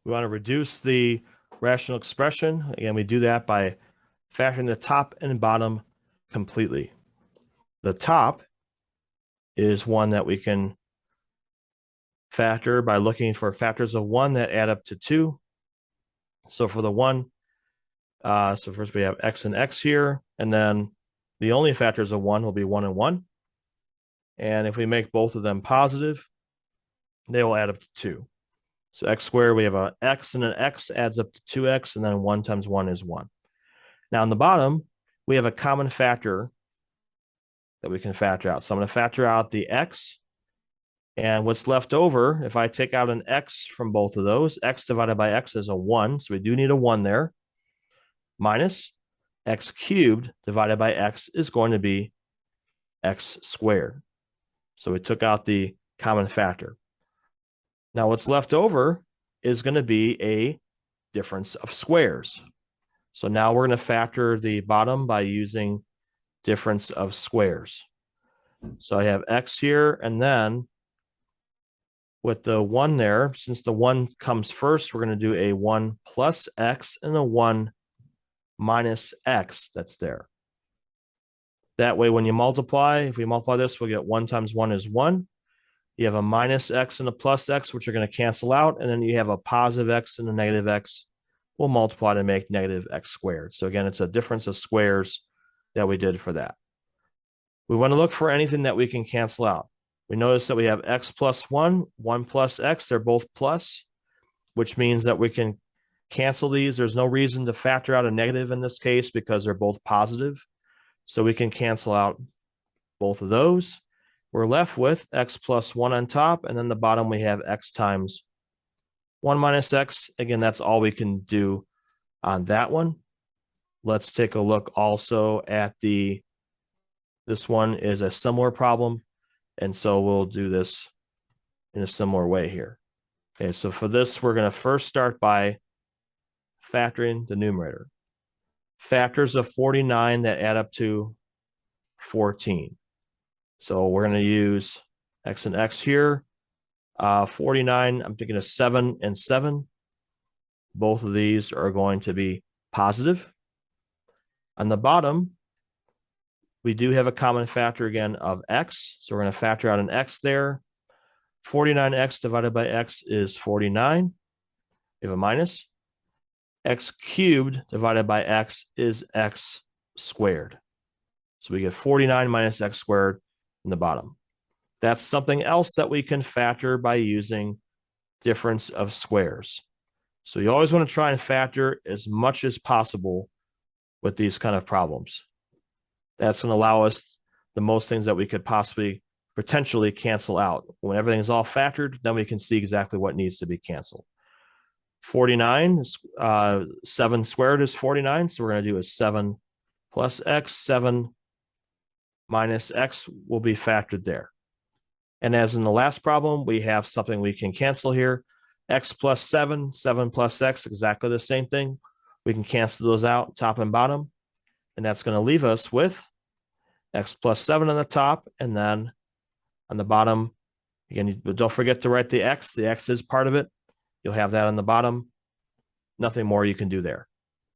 We want to reduce the rational expression. Again, we do that by factoring the top and bottom completely. The top is one that we can factor by looking for factors of 1 that add up to 2. So for the 1, so first we have x and x here, and then the only factors of 1 will be 1 and 1. And if we make both of them positive, they will add up to 2. So x squared, we have an x and an x adds up to 2x, and then 1 times 1 is 1. Now on the bottom, we have a common factor that we can factor out. So I'm going to factor out the x, and what's left over, if I take out an x from both of those, x divided by x is a 1, so we do need a 1 there, minus x cubed divided by x is going to be x squared. So we took out the common factor. Now what's left over is going to be a difference of squares. So now we're going to factor the bottom by using difference of squares. So I have x here, and then with the 1 there, since the 1 comes first, we're going to do a 1 plus x and a 1 minus x that's there. That way, when you multiply, if we multiply this, we'll get 1 times 1 is 1. You have a minus x and a plus x, which are going to cancel out. And then you have a positive x and a negative x. We'll multiply to make negative x squared. So again, it's a difference of squares that we did for that. We want to look for anything that we can cancel out. We notice that we have x plus 1, 1 plus x. They're both plus, which means that we can cancel these. There's no reason to factor out a negative in this case because they're both positive. So we can cancel out both of those. We're left with x plus 1 on top, and then the bottom we have x times 1 minus x. Again, that's all we can do on that one. Let's take a look also at this one is a similar problem, and so we'll do this in a similar way here. Okay, so for this, we're going to first start by factoring the numerator. Factors of 49 that add up to 14. So we're going to use x and x here. 49, I'm thinking of 7 and 7. Both of these are going to be positive. On the bottom, we do have a common factor again of x. So we're going to factor out an x there. 49x divided by x is 49. We have a minus. X cubed divided by x is x squared. So we get 49 minus x squared in the bottom. That's something else that we can factor by using difference of squares. So you always want to try and factor as much as possible with these kind of problems. That's going to allow us the most things that we could possibly potentially cancel out. When everything's all factored, then we can see exactly what needs to be canceled. 49, 7 squared is 49. So we're going to do a 7 plus x, 7 minus x will be factored there. And as in the last problem, we have something we can cancel here. X plus 7, 7 plus x, exactly the same thing. We can cancel those out, top and bottom. And that's going to leave us with x plus 7 on the top, and then on the bottom, again, don't forget to write the x. The x is part of it. You'll have that on the bottom. Nothing more you can do there.